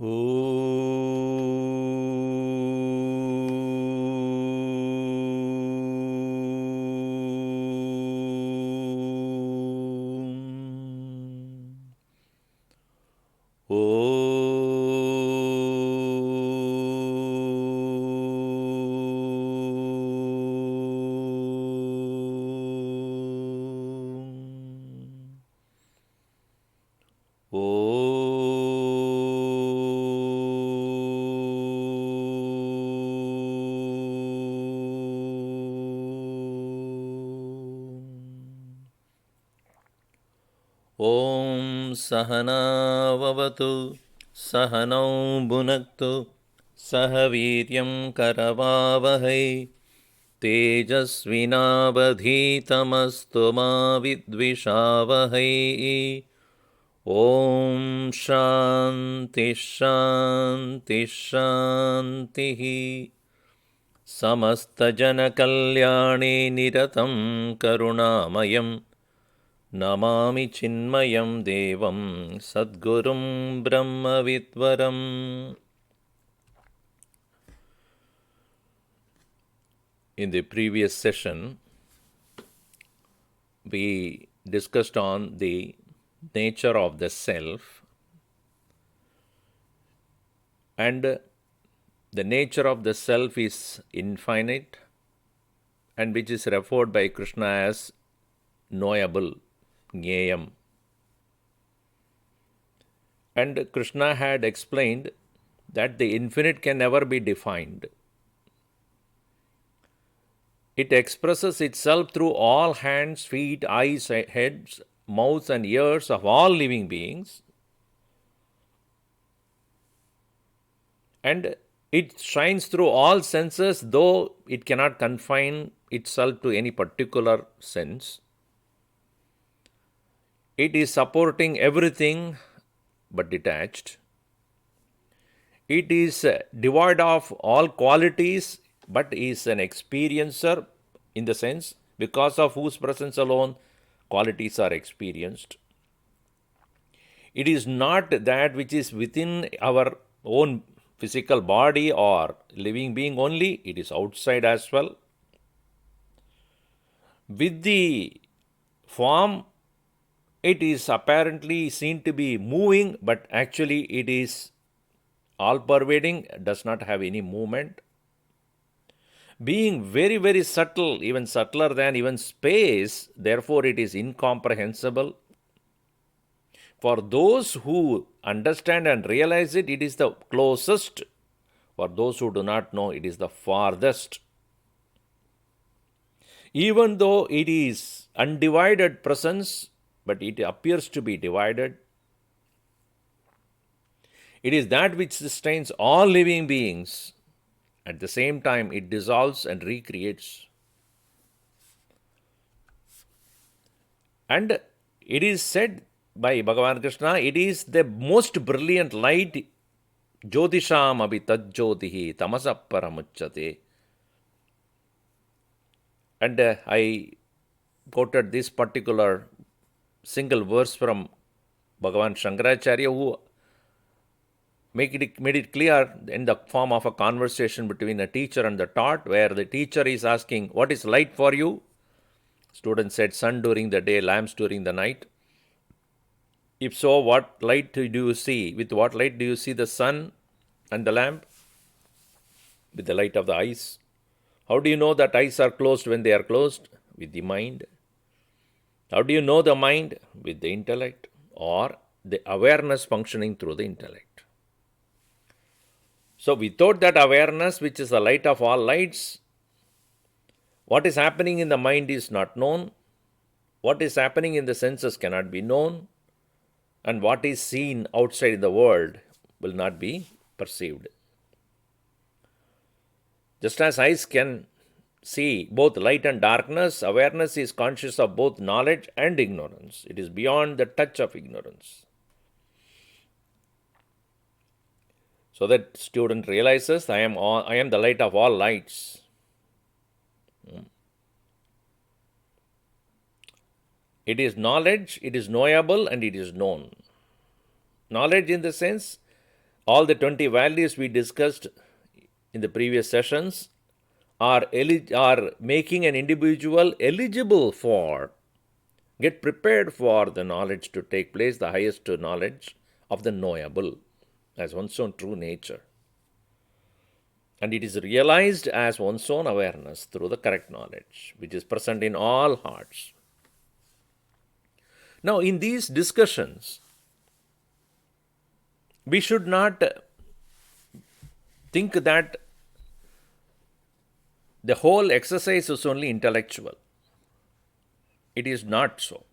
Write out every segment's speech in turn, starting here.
Om. ॐ सहनाववतु सहनौ भुनक्तु सह वीर्यं करवावहै तेजस्विनावधीतमस्तु मा विद्विषावहै ॐ शान्ति शान्ति शान्तिः समस्तजनकल्याणे निरतं करुणामयं नमामि चिन्मयं देवं सद्गुरुं ब्रह्मविद्वरम्. In the previous session, we discussed on the nature of the self, and the nature of the self is infinite, and which is referred by Krishna as knowable, Jnayam. And Krishna had explained that the infinite can never be defined. It expresses itself through all hands, feet, eyes, heads, mouths, and ears of all living beings. And it shines through all senses, though it cannot confine itself to any particular sense. It is supporting everything but detached. It is devoid of all qualities but is an experiencer, in the sense because of whose presence alone qualities are experienced. It is not that which is within our own physical body or living being only, it is outside as well. With the form, it is apparently seen to be moving, but actually it is all-pervading, does not have any movement. Being very, very subtle, even subtler than even space, therefore it is incomprehensible. For those who understand and realize it, it is the closest. For those who do not know, it is the farthest. Even though it is undivided presence, but it appears to be divided. It is that which sustains all living beings. At the same time, it dissolves and recreates. And it is said by Bhagavan Krishna, it is the most brilliant light, Jyotisham abhi tajyotihi tamasa paramuchyate. And I quoted this particular single verse from Bhagavan Shankaracharya, who made it clear in the form of a conversation between a teacher and the taught, where the teacher is asking, what is light for you? Student said, sun during the day, lamps during the night. If so, what light do you see? With what light do you see the sun and the lamp? With the light of the eyes. How do you know that eyes are closed when they are closed? With the mind. How do you know the mind? With the intellect, or the awareness functioning through the intellect. So without that awareness, which is the light of all lights, what is happening in the mind is not known. What is happening in the senses cannot be known. And what is seen outside in the world will not be perceived. Just as eyes can see both light and darkness, awareness is conscious of both knowledge and ignorance. It is beyond the touch of ignorance. So that student realizes, I am the light of all lights. It is knowledge, it is knowable, and it is known. Knowledge in the sense All the 20 values we discussed in the previous sessions are making an individual eligible for, get prepared for the knowledge to take place, the highest knowledge of the knowable as one's own true nature. And it is realized as one's own awareness through the correct knowledge, which is present in all hearts. Now, in these discussions, we should not think that the whole exercise is only intellectual. It is not so.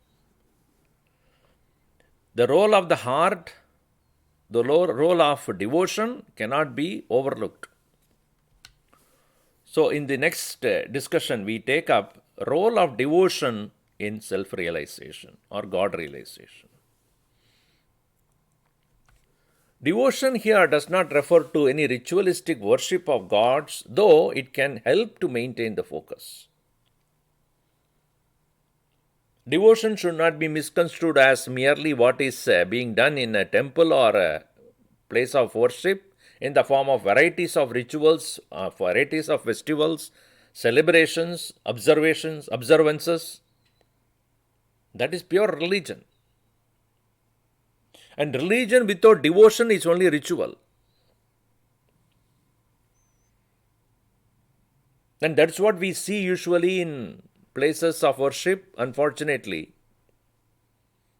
The role of the heart, the role of devotion cannot be overlooked. So in the next discussion, we take up role of devotion in self-realization or God realization. Devotion here does not refer to any ritualistic worship of gods, though it can help to maintain the focus. Devotion should not be misconstrued as merely what is being done in a temple or a place of worship in the form of varieties of rituals, varieties of festivals, celebrations, observances. That is pure religion. And religion without devotion is only ritual. And that's what we see usually in places of worship, unfortunately.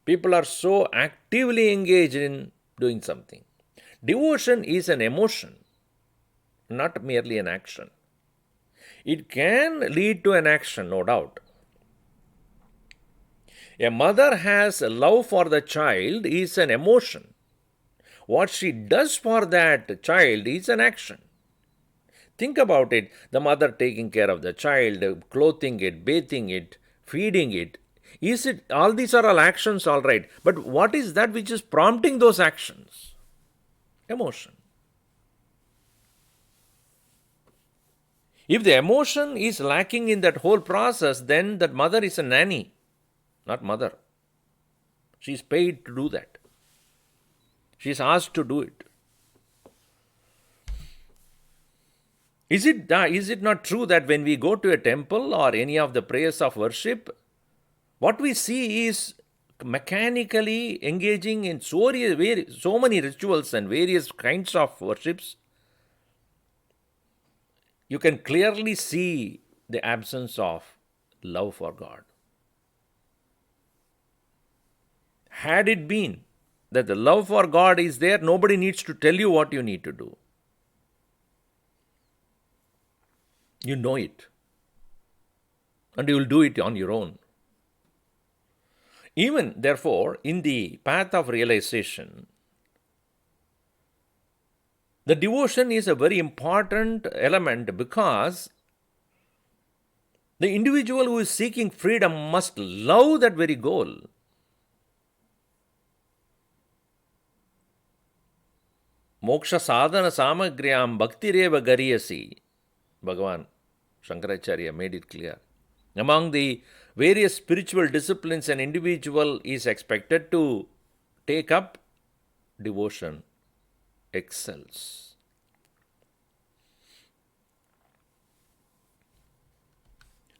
People are so actively engaged in doing something. Devotion is an emotion, not merely an action. It can lead to an action, no doubt. A mother has a love for the child is an emotion. What she does for that child is an action. Think about it. The mother taking care of the child, clothing it, bathing it, feeding it. All these are all actions, all right. But what is that which is prompting those actions? Emotion. If the emotion is lacking in that whole process, then that mother is a nanny, not mother. She is paid to do that. She is asked to do it. Is it not true that when we go to a temple or any of the prayers of worship, what we see is mechanically engaging in so many rituals and various kinds of worships? You can clearly see the absence of love for God. Had it been that the love for God is there, nobody needs to tell you what you need to do. You know it. And you will do it on your own. Even, therefore, in the path of realization, the devotion is a very important element because the individual who is seeking freedom must love that very goal. Moksha sadhana samagryam bhaktireva gariyasi. Bhagavan Shankaracharya made it clear. Among the various spiritual disciplines, an individual is expected to take up devotion excels.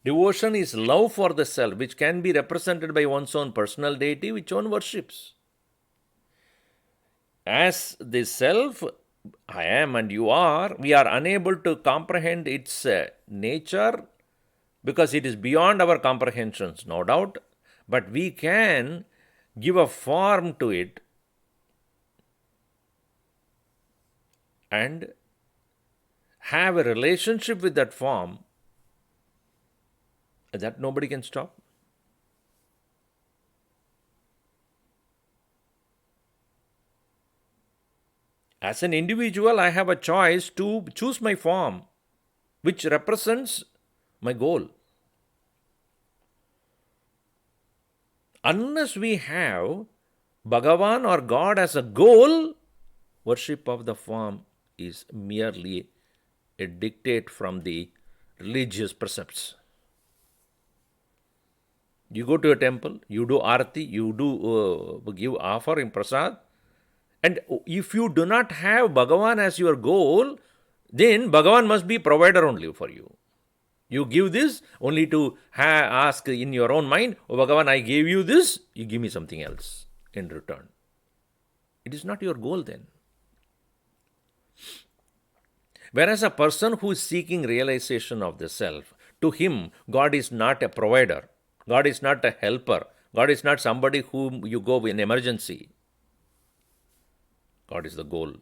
Devotion is love for the self, which can be represented by one's own personal deity, which one worships. As the self, I am and you are, we are unable to comprehend its nature because it is beyond our comprehensions, no doubt, but we can give a form to it and have a relationship with that form that nobody can stop. As an individual, I have a choice to choose my form, which represents my goal. Unless we have Bhagavan or God as a goal, worship of the form is merely a dictate from the religious precepts. You go to a temple, you do arati, you do give offering prasad, And if you do not have Bhagavan as your goal, then Bhagavan must be provider only for you. You give this only to ask in your own mind, oh Bhagavan, I gave you this, you give me something else in return. It is not your goal then. Whereas a person who is seeking realization of the self, to him, God is not a provider, God is not a helper, God is not somebody whom you go in emergency. God is the goal.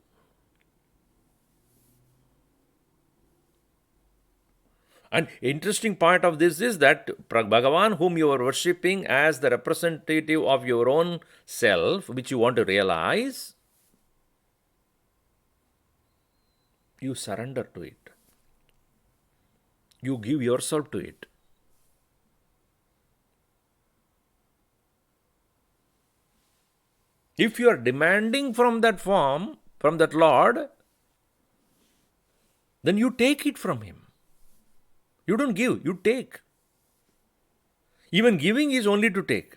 And interesting part of this is that Bhagavan, whom you are worshipping as the representative of your own self, which you want to realize, you surrender to it. You give yourself to it. If you are demanding from that form, from that Lord, then you take it from Him. You don't give, you take. Even giving is only to take.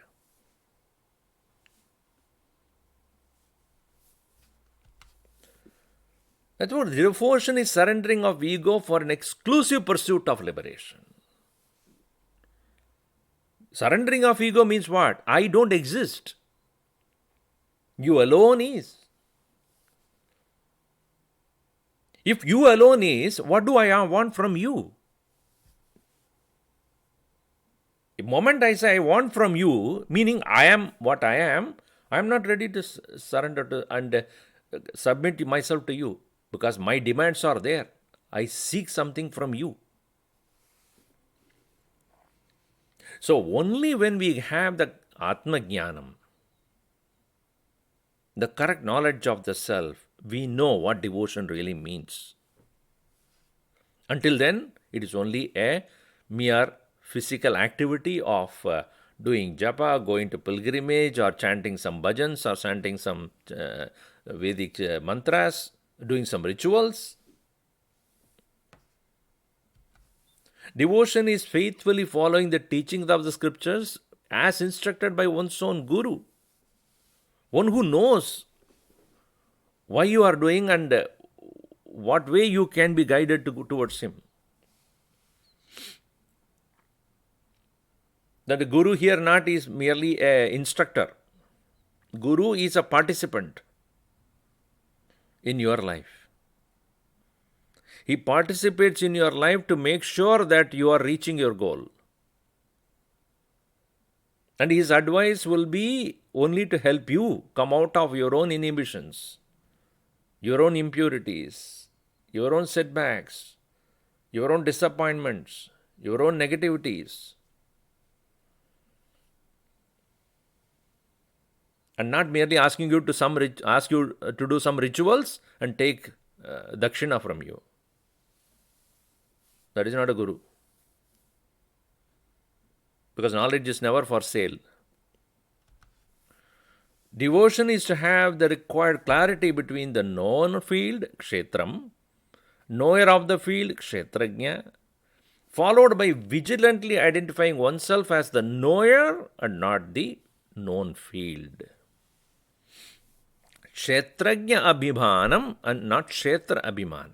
That's what devotion is, surrendering of ego for an exclusive pursuit of liberation. Surrendering of ego means what? I don't exist. You alone is. If you alone is, what do I want from you? The moment I say I want from you, meaning I am what I am not ready to surrender to and submit myself to you, because my demands are there. I seek something from you. So only when we have the Atma Jnanam, the correct knowledge of the self, we know what devotion really means. Until then, it is only a mere physical activity of doing japa, going to pilgrimage, or chanting some bhajans, or chanting some Vedic mantras, doing some rituals. Devotion is faithfully following the teachings of the scriptures as instructed by one's own guru, one who knows why you are doing and what way you can be guided to go towards him. That the guru here not is merely an instructor. Guru is a participant in your life. He participates in your life to make sure that you are reaching your goal. And his advice will be only to help you come out of your own inhibitions, your own impurities, your own setbacks, your own disappointments, your own negativities. And not merely asking you to ask you to do some rituals and take dakshina from you. That is not a guru. Because knowledge is never for sale. Devotion is to have the required clarity between the known field, kshetram, knower of the field, kshetrajna, followed by vigilantly identifying oneself as the knower and not the known field. Kshetrajna abhimanam and not kshetra abhiman.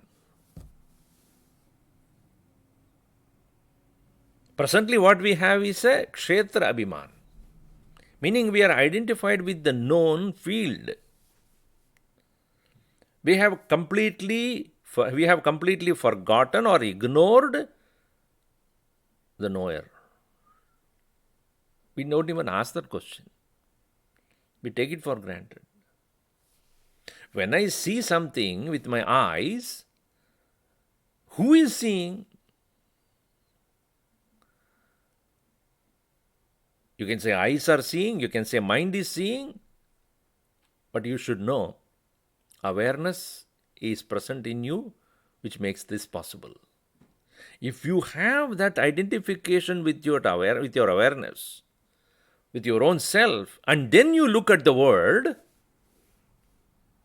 Presently what we have is a kshetra abhiman, meaning we are identified with the known field. We have completely forgotten or ignored the knower. We don't even ask that question. We take it for granted. When I see something with my eyes, who is seeing? You can say eyes are seeing, you can say mind is seeing, but you should know awareness is present in you, which makes this possible. If you have that identification with your awareness, with your own self, and then you look at the world,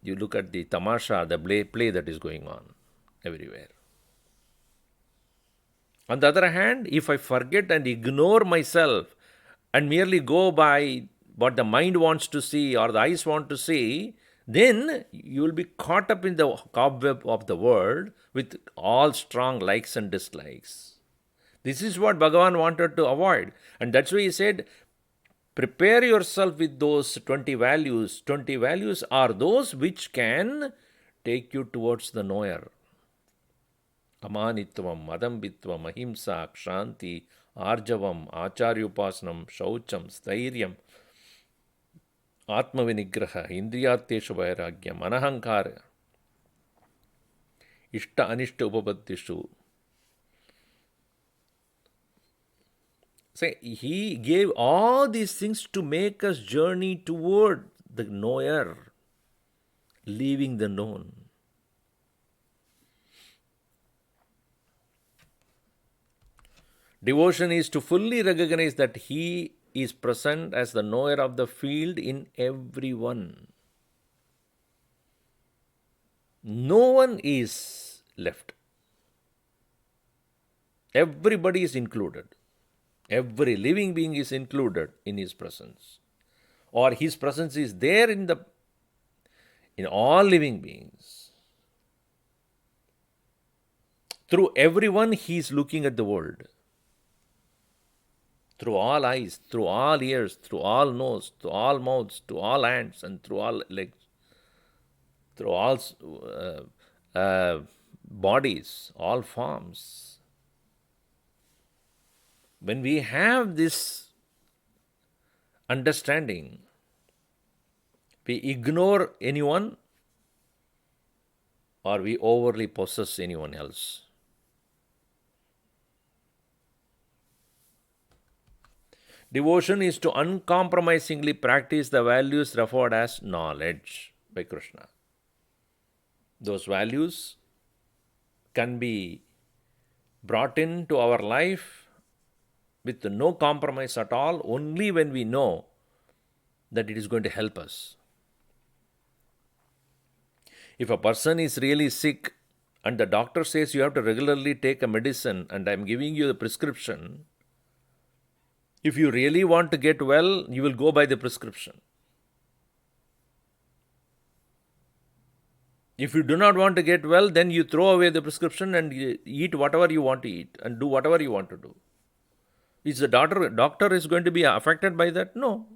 you look at the tamasha, the play that is going on everywhere. On the other hand, if I forget and ignore myself and merely go by what the mind wants to see or the eyes want to see, then you will be caught up in the cobweb of the world with all strong likes and dislikes. This is what Bhagavan wanted to avoid. And that's why he said, prepare yourself with those 20 values. 20 values are those which can take you towards the knower. Amanitvam, Madambitvam, Ahimsa, Kshanti, Arjavam, Acharyupasanam, Shaucham, Stairyam, Atmavinigraha, Indriyateshu Vairagyam, Anahankara, Ishta Anishta Upapaddishu. Say, he gave all these things to make us journey toward the knower, leaving the known. Devotion is to fully recognize that he is present as the knower of the field in everyone. No one is left. Everybody is included. Every living being is included in his presence. Or his presence is there in all living beings. Through everyone, he is looking at the world. Through all eyes, through all ears, through all nose, through all mouths, to all hands, and through all legs, through all bodies, all forms. When we have this understanding, we ignore anyone or we overly possess anyone else. Devotion is to uncompromisingly practice the values referred as knowledge by Krishna. Those values can be brought into our life with no compromise at all, only when we know that it is going to help us. If a person is really sick and the doctor says you have to regularly take a medicine and I am giving you the prescription, if you really want to get well, you will go by the prescription. If you do not want to get well, then you throw away the prescription and you eat whatever you want to eat and do whatever you want to do. Is the doctor is going to be affected by that? No.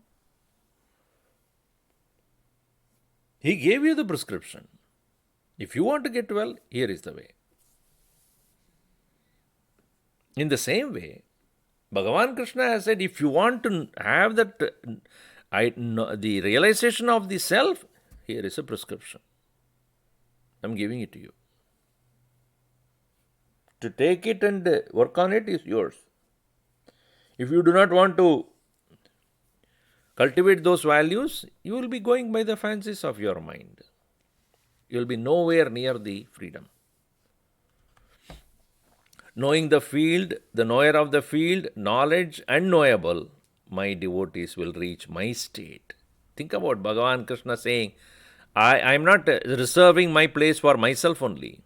He gave you the prescription. If you want to get well, here is the way. In the same way, Bhagavan Krishna has said, if you want to have that, the realization of the self, here is a prescription. I'm giving it to you. To take it and work on it is yours. If you do not want to cultivate those values, you will be going by the fancies of your mind. You will be nowhere near the freedom. Knowing the field, the knower of the field, knowledge and knowable, my devotees will reach my state. Think about Bhagavan Krishna saying, I am not reserving my place for myself only.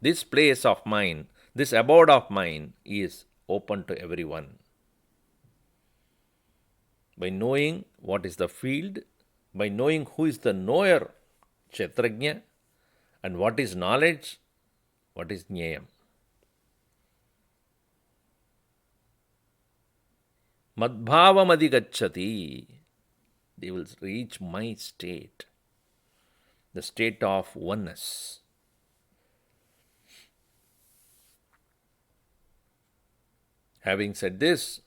This place of mine, this abode of mine is open to everyone. By knowing what is the field, by knowing who is the knower, Kshetrajna, and what is knowledge, what is Jnayam. Madbhavam adhigacchati, they will reach my state, the state of oneness. Having said this,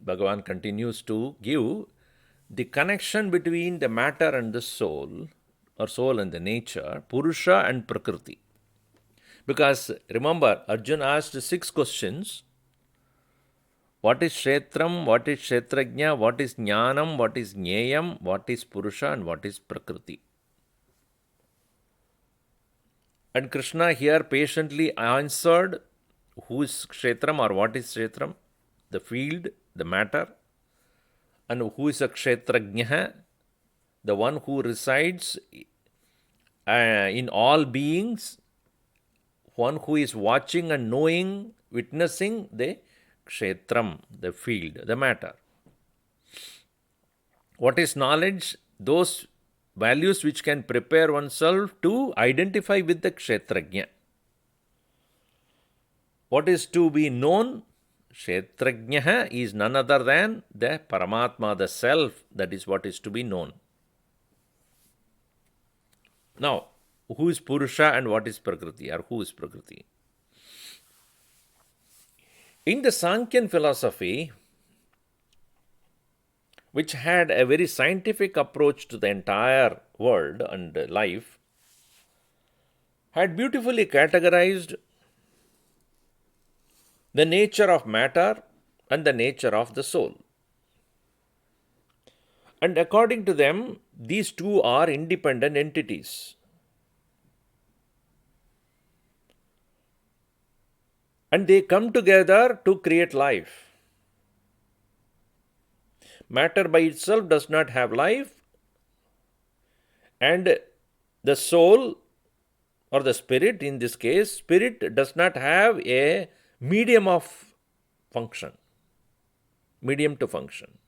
Bhagavan continues to give the connection between the matter and the soul, or soul and the nature, Purusha and Prakriti. Because remember, Arjuna asked 6 questions. What is Kshetram, what is Kshetrajna, what is Jnanam, what is Jnayam, what is Purusha, and what is Prakriti? And Krishna here patiently answered who is Kshetram or what is Kshetram, the field, the matter, and who is a Kshetrajna, the one who resides in all beings, one who is watching and knowing, witnessing the Kshetram, the field, the matter. What is knowledge? Those values which can prepare oneself to identify with the Kshetrajna. What is to be known? Kshetrajna is none other than the Paramatma, the self. That is what is to be known. Now, who is Purusha and what is Prakriti, or who is Prakriti? In the Sankhyan philosophy, which had a very scientific approach to the entire world and life, had beautifully categorized the nature of matter and the nature of the soul. And according to them, these two are independent entities. And they come together to create life. Matter by itself does not have life, and the soul or the spirit, in this case, spirit does not have a medium of function, medium to function.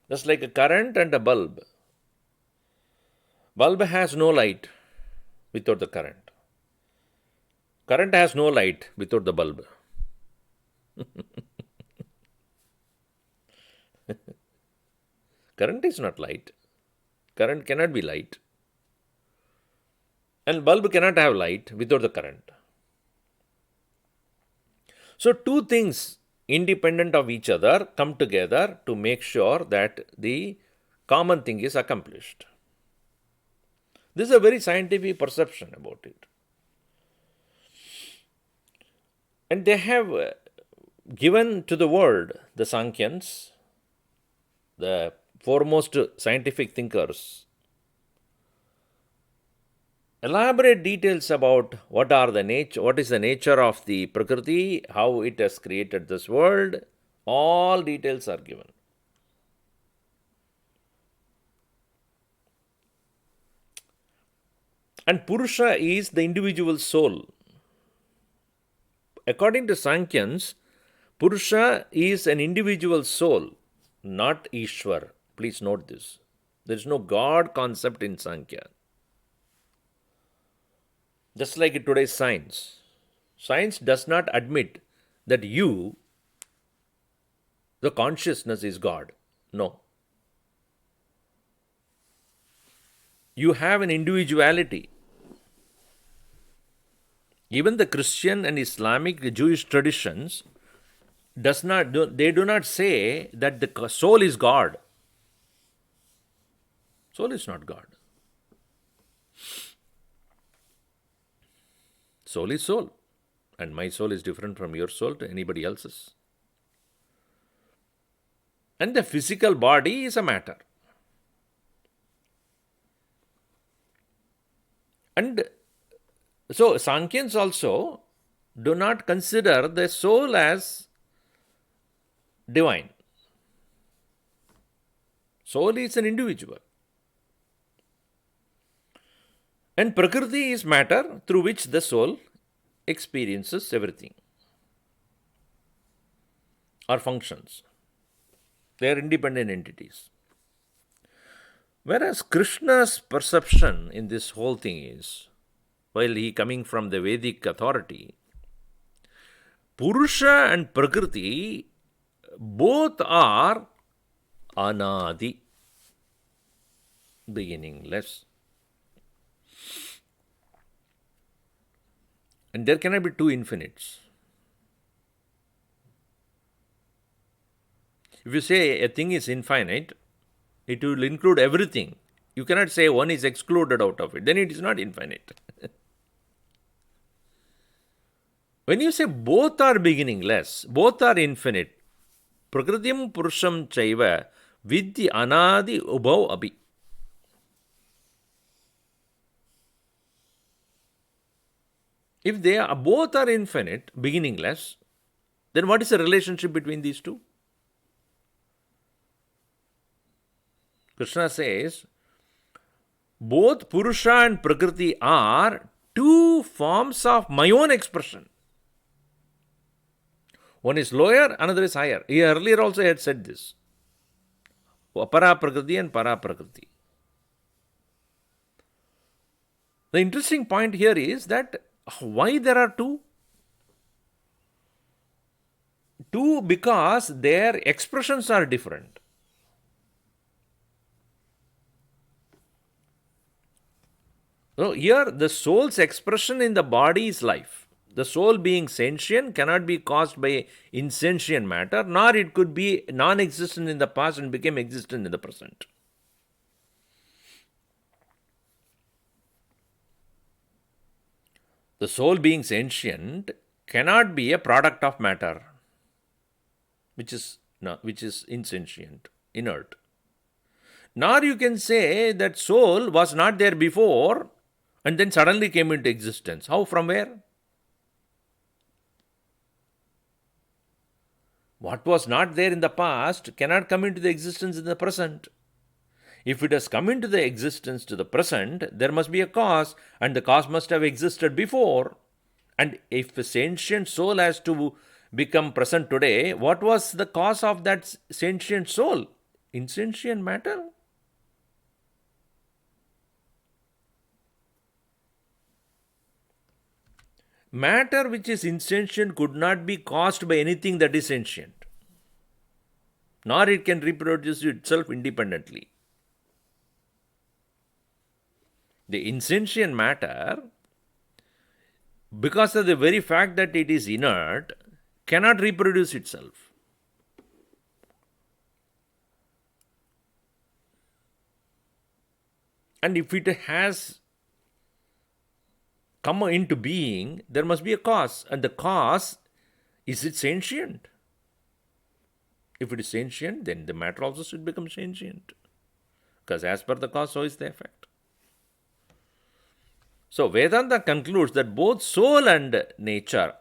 Just like a current and a bulb. Bulb has no light without the current. Current has no light without the bulb. Current is not light. Current cannot be light. And bulb cannot have light without the current. So two things independent of each other come together to make sure that the common thing is accomplished. This is a very scientific perception about it. And they have given to the world, the Sankhyans, the foremost scientific thinkers, elaborate details about what is the nature of the Prakriti, how it has created this world. All details are given. And Purusha is the individual soul. According to Sankhyans, Purusha is an individual soul, not Ishwar. Please note this. There is no God concept in Sankhya. Just like today's science. Science does not admit that you, the consciousness, is God. No. You have an individuality. Even the Christian and Islamic, Jewish traditions do not say that the soul is God. Soul is not God. Soul is soul. And my soul is different from your soul to anybody else's. And the physical body is a matter. And so Sankyans also do not consider the soul as divine. Soul is an individual. And Prakriti is matter through which the soul experiences everything or functions. They are independent entities. Whereas Krishna's perception in this whole thing is, while he coming from the Vedic authority, Purusha and Prakriti both are anadi, beginningless. And there cannot be two infinites. If you say a thing is infinite, it will include everything. You cannot say one is excluded out of it. Then it is not infinite. When you say both are beginningless, both are infinite, Prakritim Purusham Chaiva Vidhi Anadi Ubhav Abhi. If they are both are infinite, beginningless, then what is the relationship between these two? Krishna says, both Purusha and Prakriti are two forms of my own expression. One is lower, another is higher. He earlier also had said this. Apara Prakriti and Para Prakriti. The interesting point here is that why there are two? Two, because their expressions are different. So here, the soul's expression in the body is life. The soul being sentient cannot be caused by insentient matter, nor it could be non-existent in the past and become existent in the present. The soul being sentient cannot be a product of matter, which is insentient, inert. Nor you can say that soul was not there before and then suddenly came into existence. How? From where? What was not there in the past cannot come into the existence in the present. If it has come into the existence to the present, there must be a cause, and the cause must have existed before. And if a sentient soul has to become present today, what was the cause of that sentient soul? Insentient matter. Matter which is insentient could not be caused by anything that is sentient, nor it can reproduce itself independently. The insentient matter, because of the very fact that it is inert, cannot reproduce itself. And if it has come into being, there must be a cause. And the cause, is it sentient? If it is sentient, then the matter also should become sentient. Because as per the cause, so is the effect. So Vedanta concludes that both soul and nature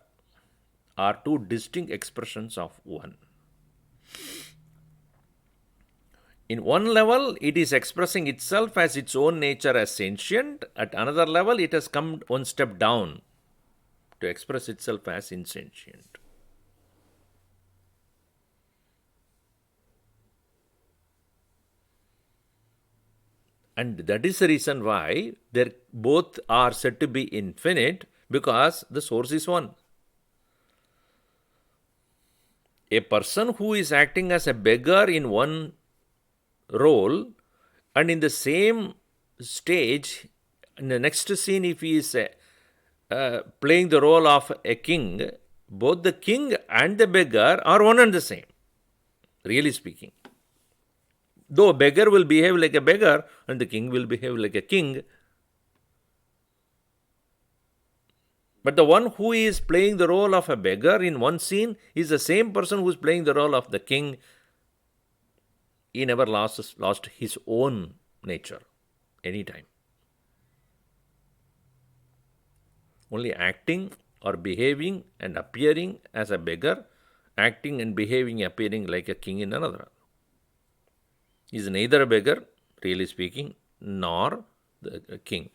are two distinct expressions of one. In one level, it is expressing itself as its own nature as sentient. At another level, it has come one step down to express itself as insentient. And that is the reason why they both are said to be infinite, because the source is one. A person who is acting as a beggar in one role, and in the same stage, in the next scene, if he is playing the role of a king, both the king and the beggar are one and the same, really speaking. Though a beggar will behave like a beggar and the king will behave like a king, but the one who is playing the role of a beggar in one scene is the same person who is playing the role of the king. He never lost his own nature anytime. Only acting or behaving and appearing as a beggar, acting and behaving, appearing like a king in another. He is neither a beggar, really speaking, nor the king.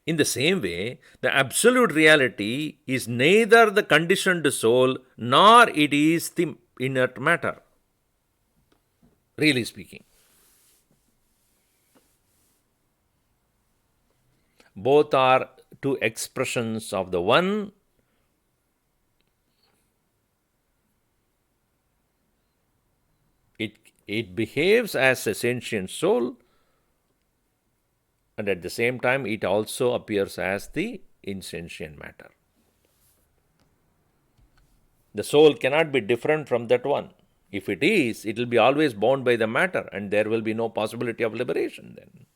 In the same way, the absolute reality is neither the conditioned soul nor it is the inert matter, really speaking. Both are two expressions of the one. It behaves as a sentient soul, and at the same time it also appears as the insentient matter. The soul cannot be different from that one. If it is, it will be always bound by the matter, and there will be no possibility of liberation then.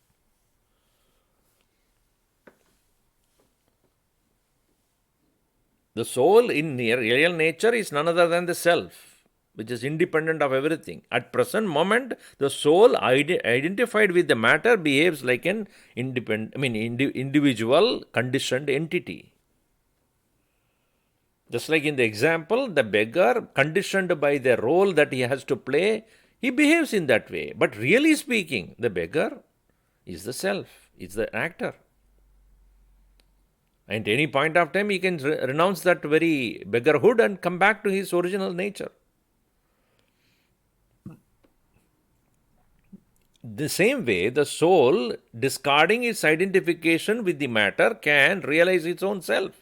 The soul in real nature is none other than the self, which is independent of everything. At present moment, the soul identified with the matter behaves like an individual conditioned entity. Just like in the example, the beggar, conditioned by the role that he has to play, he behaves in that way. But really speaking, the beggar is the self, is the actor. And at any point of time, he can renounce that very beggarhood and come back to his original nature. The same way, the soul, discarding its identification with the matter, can realize its own self.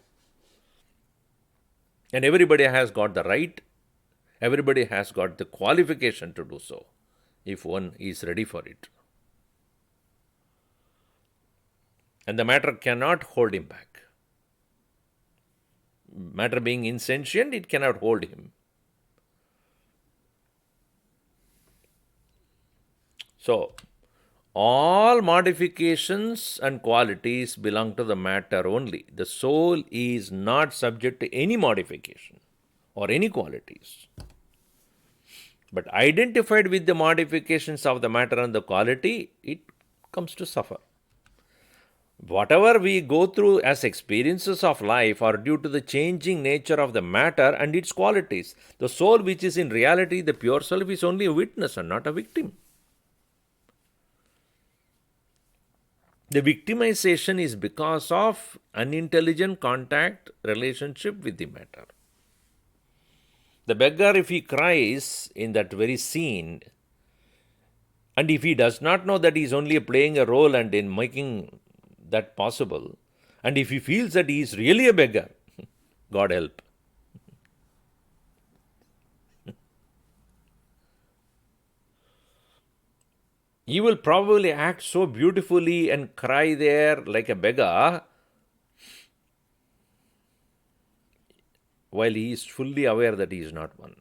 And everybody has got the right, everybody has got the qualification to do so, if one is ready for it. And the matter cannot hold him back. Matter being insentient, it cannot hold him. So, all modifications and qualities belong to the matter only. The soul is not subject to any modification or any qualities. But identified with the modifications of the matter and the quality, it comes to suffer. Whatever we go through as experiences of life are due to the changing nature of the matter and its qualities. The soul, which is in reality the pure self, is only a witness and not a victim. The victimization is because of unintelligent contact relationship with the matter. The beggar, if he cries in that very scene, and if he does not know that he is only playing a role and in making that possible, and if he feels that he is really a beggar, God help. He will probably act so beautifully and cry there like a beggar while he is fully aware that he is not one.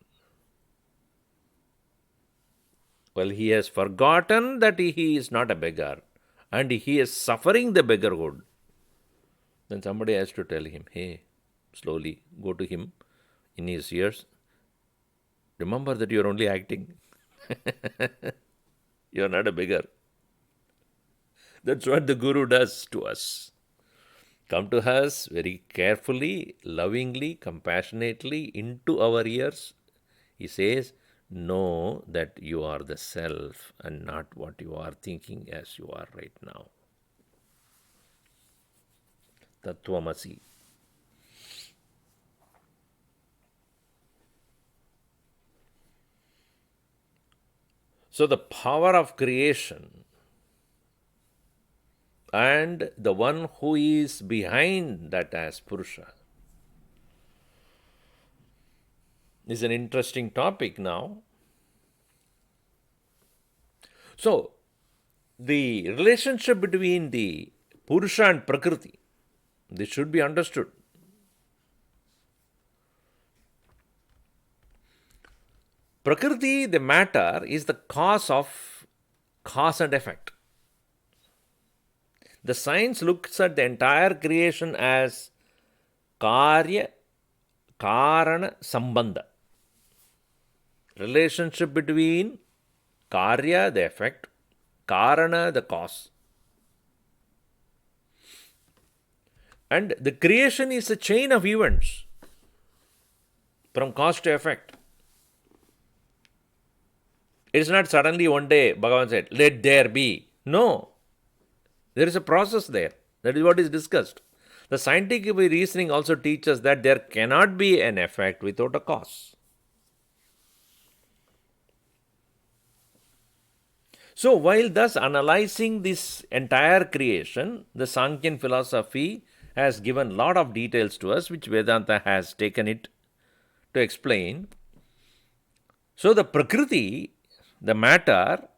Well, he has forgotten that he is not a beggar and he is suffering the beggarhood. Then somebody has to tell him, hey, slowly go to him in his ears. Remember that you are only acting. You are not a beggar. That's what the Guru does to us. Come to us very carefully, lovingly, compassionately into our ears. He says, know that you are the self and not what you are thinking as you are right now. Tattvamasi. So the power of creation and the one who is behind that as Purusha is an interesting topic now. So, the relationship between the Purusha and Prakriti, this should be understood. Prakriti, the matter, is the cause of cause and effect. The science looks at the entire creation as Karya Karana Sambandha. Relationship between Karya, the effect, Karana, the cause. And the creation is a chain of events from cause to effect. It is not suddenly one day Bhagavan said, let there be. No. There is a process there. That is what is discussed. The scientific reasoning also teaches that there cannot be an effect without a cause. So, while thus analyzing this entire creation, the Sankhyan philosophy has given a lot of details to us, which Vedanta has taken it to explain. So, the Prakriti, the matter,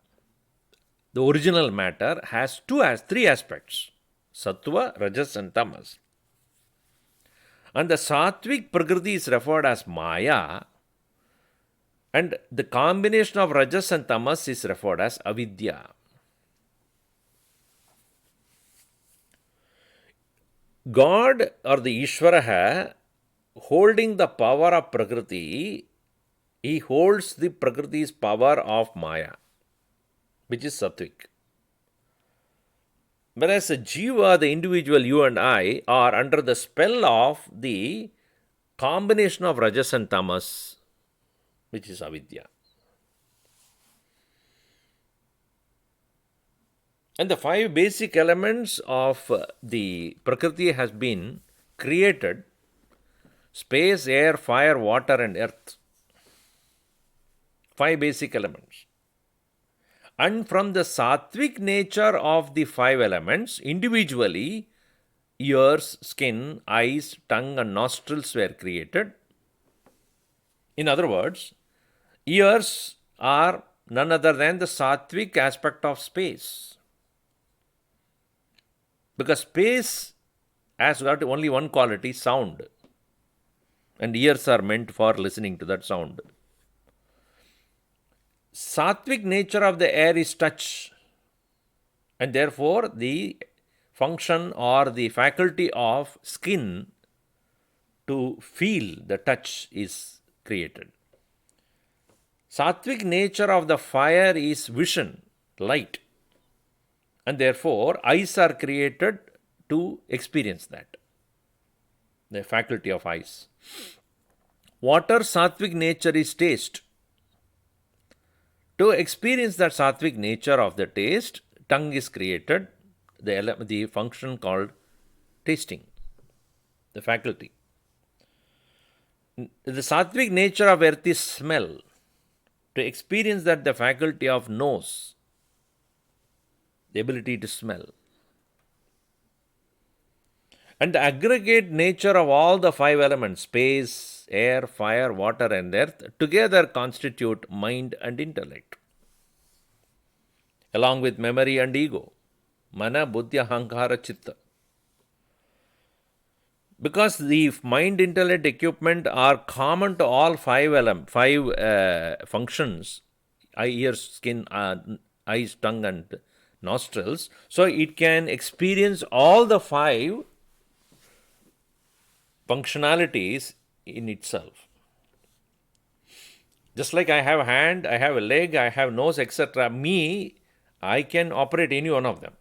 the original matter, has three aspects: Sattva, Rajas, and Tamas. And the Sattvic Prakriti is referred as Maya, and the combination of Rajas and Tamas is referred as Avidya. God or the Ishvara, holding the power of Prakriti, he holds the Prakriti's power of Maya, which is Sattvic. Whereas a Jiva, the individual, you and I, are under the spell of the combination of Rajas and Tamas, which is Avidya. And the five basic elements of the Prakriti has been created: space, air, fire, water, and earth. Five basic elements. And from the sattvic nature of the five elements, individually, ears, skin, eyes, tongue, and nostrils were created. In other words, ears are none other than the sattvic aspect of space. Because space has got only one quality, sound. And ears are meant for listening to that sound. Sattvic nature of the air is touch. And therefore, the function or the faculty of skin to feel the touch is created. Sattvic nature of the fire is vision, light. And therefore, eyes are created to experience that. The faculty of eyes. Water, sattvic nature is taste. To experience that sattvic nature of the taste, tongue is created, the function called tasting, the faculty. The sattvic nature of earth is smell. To experience that, the faculty of nose, the ability to smell. And the aggregate nature of all the five elements, space, air, fire, water, and earth, together constitute mind and intellect, along with memory and ego, mana, buddhi, ahankara, chitta. Because the mind, intellect, equipment are common to all five functions, eye, ears, skin, eyes, tongue, and nostrils, so it can experience all the five functionalities in itself. Just like I have a hand, I have a leg, I have nose, etc. I can operate any one of them.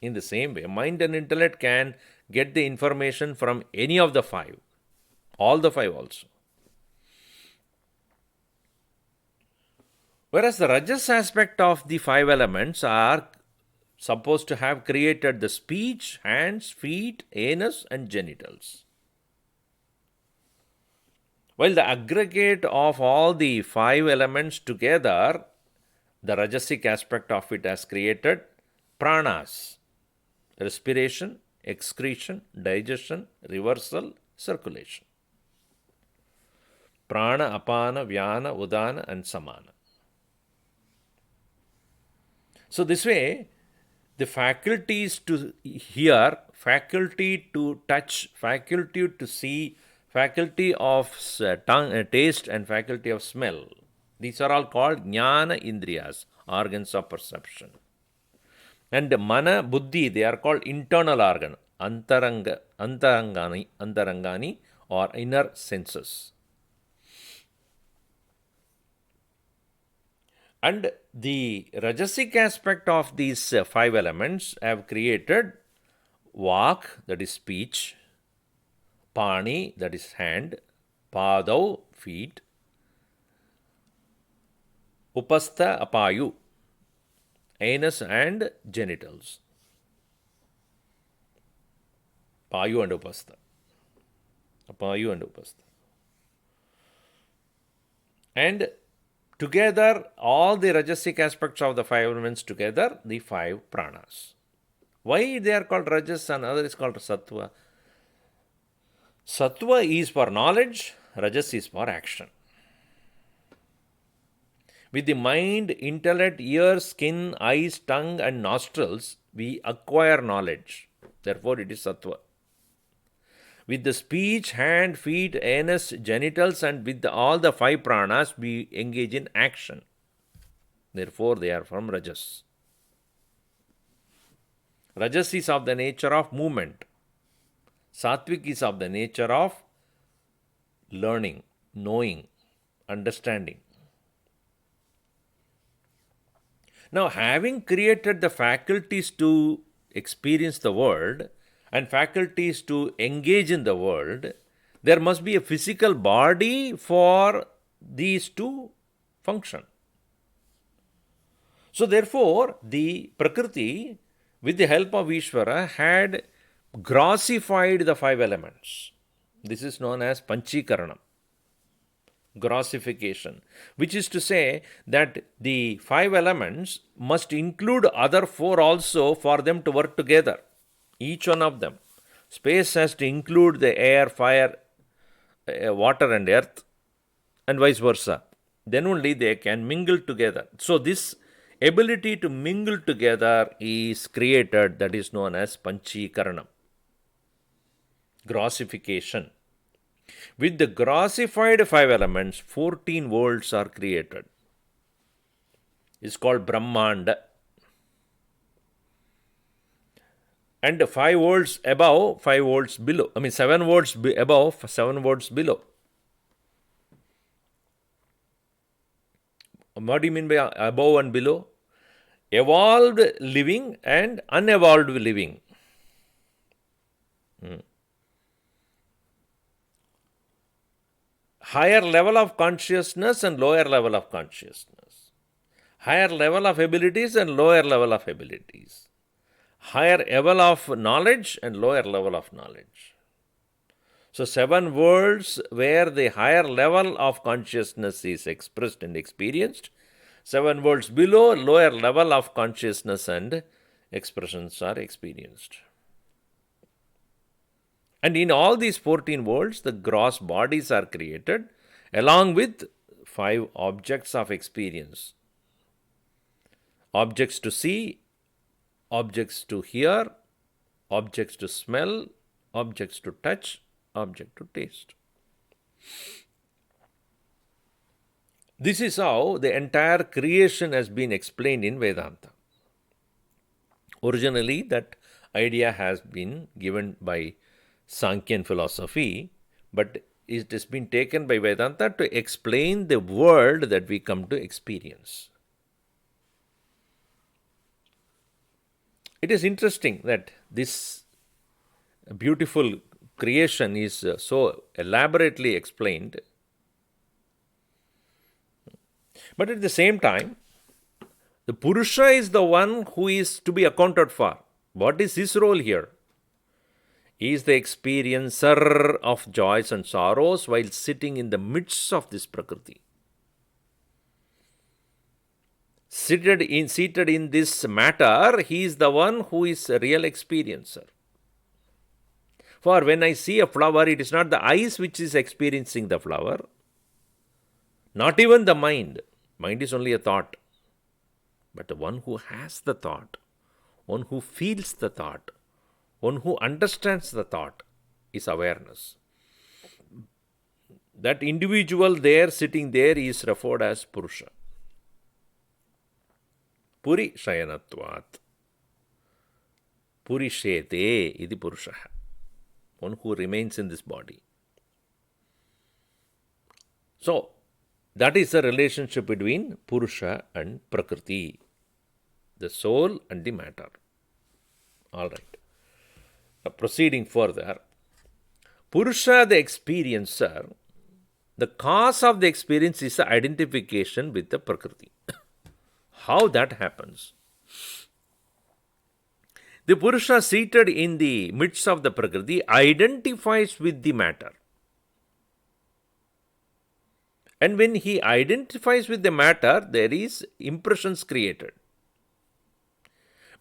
In the same way, mind and intellect can get the information from any of the five, all the five also. Whereas the rajas aspect of the five elements are supposed to have created the speech, hands, feet, anus, and genitals. While the aggregate of all the five elements together, the rajasic aspect of it has created pranas, respiration, excretion, digestion, reversal, circulation. Prana, apana, vyana, udana, and samana. So this way, the faculties to hear, faculty to touch, faculty to see, faculty of taste, and faculty of smell, these are all called jnana indriyas, organs of perception. And mana, buddhi, they are called internal organ, antarangani, or inner senses. And the rajasic aspect of these five elements have created vak, that is speech, pani, that is hand, padau, feet, upastha, apayu, anus and genitals. Payu and upastha. Apayu and upastha. And together, all the rajasic aspects of the five elements together, the five pranas. Why they are called rajas and other is called sattva? Sattva is for knowledge, rajas is for action. With the mind, intellect, ears, skin, eyes, tongue, and nostrils, we acquire knowledge. Therefore, it is sattva. With the speech, hand, feet, anus, genitals, and with all the five pranas, we engage in action. Therefore, they are from rajas. Rajas is of the nature of movement. Sattvic is of the nature of learning, knowing, understanding. Now, having created the faculties to experience the world and faculties to engage in the world, there must be a physical body for these to function. So, therefore, the Prakriti, with the help of Ishvara, had grossified the five elements. This is known as Panchikaranam. Grossification, which is to say that the 5 elements must include other 4 also for them to work together. Each one of them. Space has to include the air, fire, water and earth, and vice versa. Then only they can mingle together. So this ability to mingle together is created, that is known as Panchikaranam. Grossification. With the grossified 5 elements, 14 worlds are created. It's called Brahmanda. And 5 worlds above, 5 worlds below. 7 worlds above, 7 worlds below. What do you mean by above and below? Evolved living and unevolved living. Higher level of consciousness and lower level of consciousness. Higher level of abilities and lower level of abilities. Higher level of knowledge and lower level of knowledge. So 7 worlds where the higher level of consciousness is expressed and experienced. 7 worlds below, lower level of consciousness and expressions are experienced. And in all these 14 worlds, the gross bodies are created along with 5 objects of experience. Objects to see, objects to hear, objects to smell, objects to touch, object to taste. This is how the entire creation has been explained in Vedanta. Originally, that idea has been given by Sankhyan philosophy, but it has been taken by Vedanta to explain the world that we come to experience. It is interesting that this beautiful creation is so elaborately explained. But at the same time, the Purusha is the one who is to be accounted for. What is his role here? He is the experiencer of joys and sorrows while sitting in the midst of this Prakriti. Seated in this matter, he is the one who is a real experiencer. For when I see a flower, it is not the eyes which is experiencing the flower, not even the mind. Mind is only a thought. But the one who has the thought, one who feels the thought, one who understands the thought is awareness. That individual there, sitting there, is referred as Purusha. Puri Shayanatvat. Purishete iti Purushaha. One who remains in this body. So, that is the relationship between Purusha and Prakriti, the soul and the matter. All right. Now, proceeding further, Purusha, the experiencer, the cause of the experience is the identification with the Prakriti. How that happens? The Purusha seated in the midst of the Prakriti identifies with the matter. And when he identifies with the matter, there is impressions created.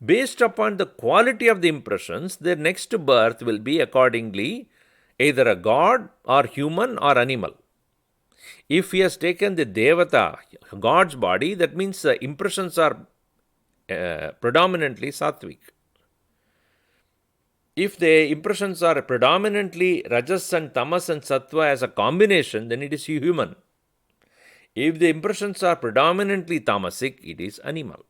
Based upon the quality of the impressions, their next birth will be accordingly either a god or human or animal. If he has taken the Devata, God's body, that means the impressions are predominantly sattvic. If the impressions are predominantly Rajas and Tamas and Sattva as a combination, then it is human. If the impressions are predominantly tamasic, it is animal,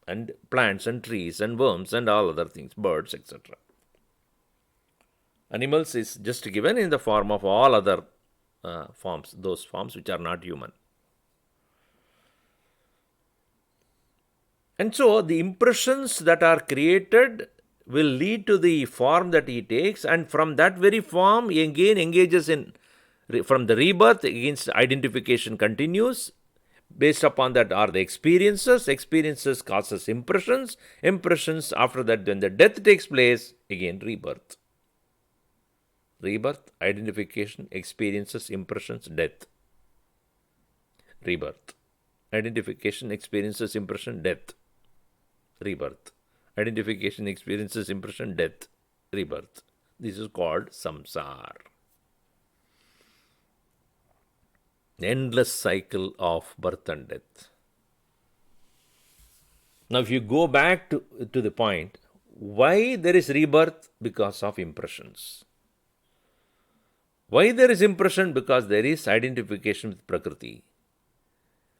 and plants and trees and worms and all other things, birds, etc. Animals is just given in the form of all other forms, those forms which are not human. And so the impressions that are created will lead to the form that he takes, and from that very form he again engages in, from the rebirth, against identification continues. Based upon that are the experiences causes impressions, after that when the death takes place, again rebirth. Rebirth, identification, experiences, impressions, death. rebirth. Identification experiences impression, death, rebirth. Identification experiences impression, death, rebirth. This is called samsara. Endless cycle of birth and death. Now, if you go back to the point, why there is rebirth? Because of impressions. Why there is impression? Because there is identification with Prakriti.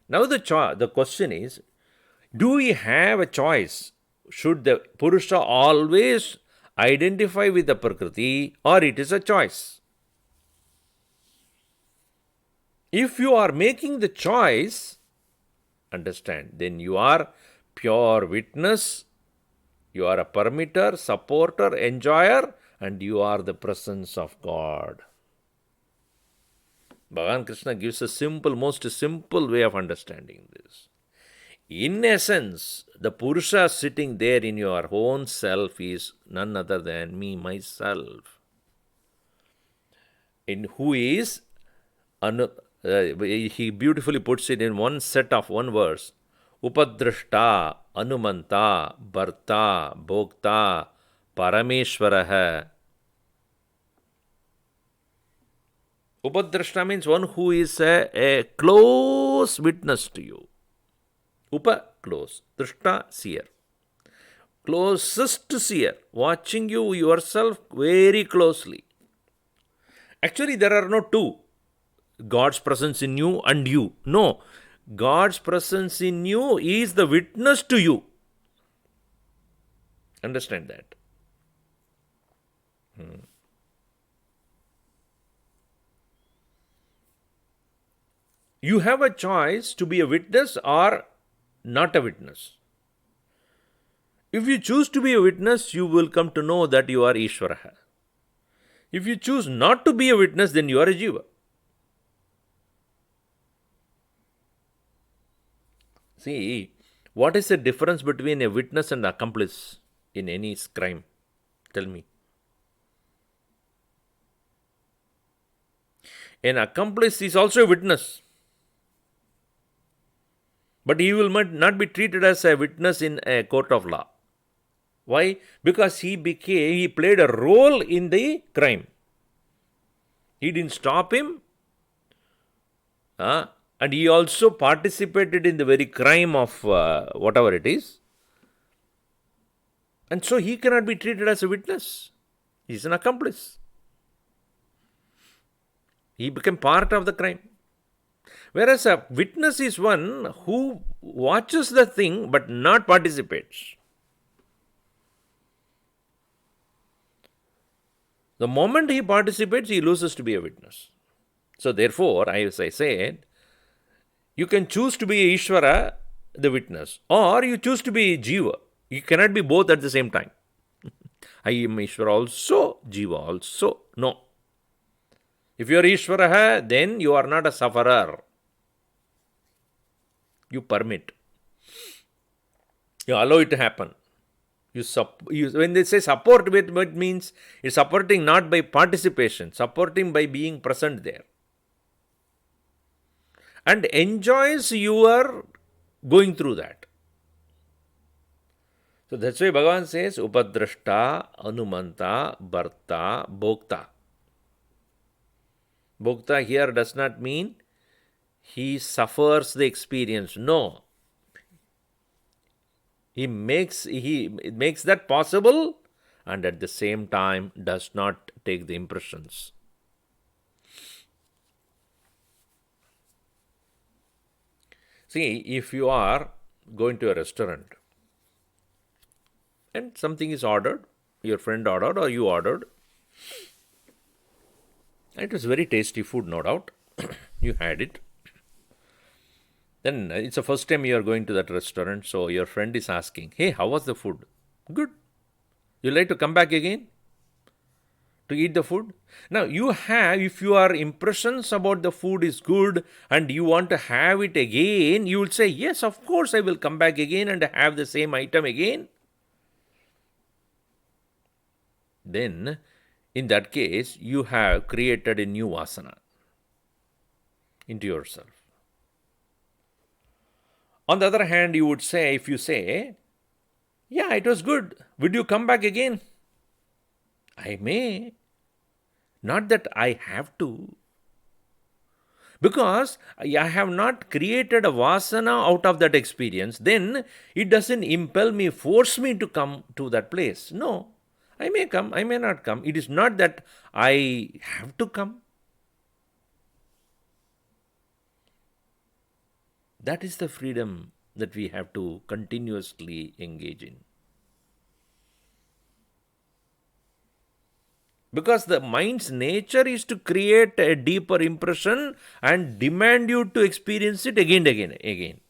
Now the question is, do we have a choice? Should the Purusha always identify with the Prakriti, or it is a choice? If you are making the choice, understand, then you are pure witness, you are a permitter, supporter, enjoyer, and you are the presence of God. Bhagavan Krishna gives a most simple way of understanding this. In essence, the Purusha sitting there in your own self is none other than me, myself. In who is, he beautifully puts it in one verse. Upadrashta, Anumanta, Bharta, Bhokta, Parameshwaraha. Upadrashta means one who is a close witness to you. Upa, close. Drishta, seer. Closest seer, watching you yourself very closely. Actually, there are no two. God's presence in you and you. No. God's presence in you is the witness to you. Understand that. You have a choice to be a witness or not a witness. If you choose to be a witness, you will come to know that you are Ishvaraha. If you choose not to be a witness, then you are a Jiva. See, what is the difference between a witness and accomplice in any crime? Tell me. An accomplice is also a witness. But he will not be treated as a witness in a court of law. Why? Because he played a role in the crime. He didn't stop him. And he also participated in the very crime of whatever it is. And so he cannot be treated as a witness. He is an accomplice. He became part of the crime. Whereas a witness is one who watches the thing but not participates. The moment he participates, he loses to be a witness. So therefore, as I said, you can choose to be Ishvara, the witness, or you choose to be Jiva. You cannot be both at the same time. I am Ishvara also, Jiva also. No. If you are Ishvara, then you are not a sufferer. You permit. You allow it to happen. When they say support, it means it's supporting not by participation, supporting by being present there. And enjoys your going through that. So that's why Bhagavan says, Upadrashta, Anumanta, Bharta, Bhokta. Bhokta here does not mean he suffers the experience. No. He makes that possible and at the same time does not take the impressions. See, if you are going to a restaurant and something is ordered, your friend ordered or you ordered, it was very tasty food, no doubt. You had it. Then it's the first time you are going to that restaurant, so your friend is asking, hey, how was the food? Good. You like to come back again to eat the food? Now, if your impressions about the food is good and you want to have it again, you will say, yes, of course, I will come back again and have the same item again. Then, in that case, you have created a new vasana into yourself. On the other hand, you would say, if you say, yeah, it was good, would you come back again? I may. Not that I have to. Because I have not created a vasana out of that experience, then it doesn't impel me, force me to come to that place. No. I may come, I may not come. It is not that I have to come. That is the freedom that we have to continuously engage in. Because the mind's nature is to create a deeper impression and demand you to experience it again, again.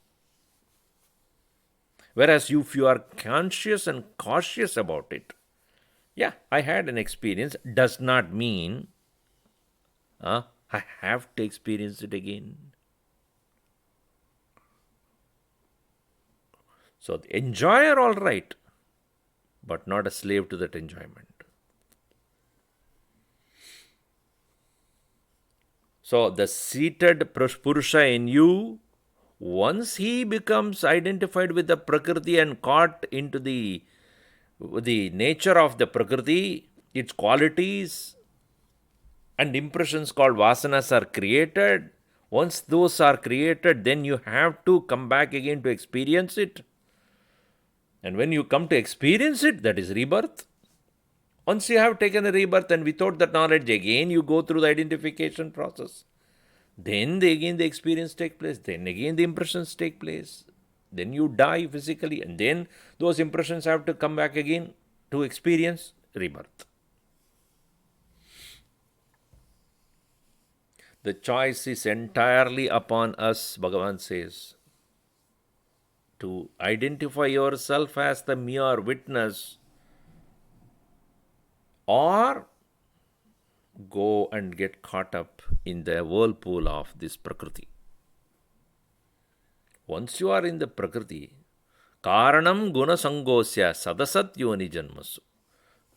Whereas if you are conscious and cautious about it, yeah, I had an experience, does not mean I have to experience it again. So the enjoyer, all right, but not a slave to that enjoyment. So the seated Purusha in you, once he becomes identified with the Prakriti and caught into the nature of the Prakriti, its qualities and impressions called vasanas are created. Once those are created, then you have to come back again to experience it. And when you come to experience it, that is rebirth. Once you have taken a rebirth and without that knowledge, again you go through the identification process. Then again the experience takes place. Then again the impressions take place. Then you die physically, and then those impressions have to come back again to experience rebirth. The choice is entirely upon us, Bhagavan says. To identify yourself as the mere witness, or go and get caught up in the whirlpool of this Prakriti. Once you are in the Prakriti, Karanam guna sangosya sadasat yoni janmasu.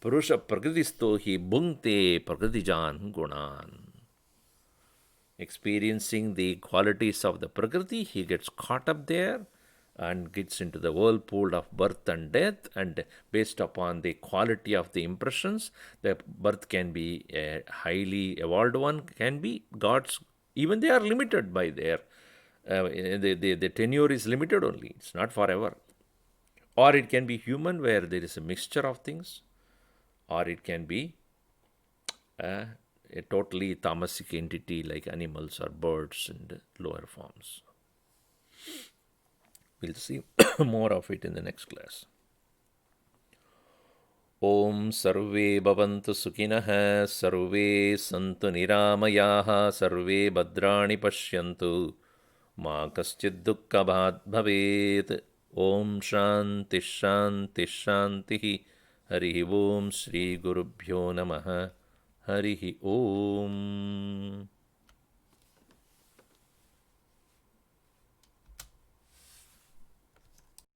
Purusha prakritisto hi bhungte prakritijan gunan. Experiencing the qualities of the Prakriti, he gets caught up there and gets into the whirlpool of birth and death, and based upon the quality of the impressions, the birth can be a highly evolved one, can be gods, even they are limited by their, the tenure is limited only, it's not forever. Or it can be human, where there is a mixture of things, or it can be a totally tamasic entity like animals or birds and lower forms. We'll see more of it in the next class. Om Sarve Bhavantu Sukhinah, Sarve Santu Niramayaha, Sarve Bhadrani Pashyantu, Ma Kaschid Dukkha Bhavet. Om Shanti Shanti Shanti. Harihi Om Shri Gurubhyo Namaha. Harihi Om.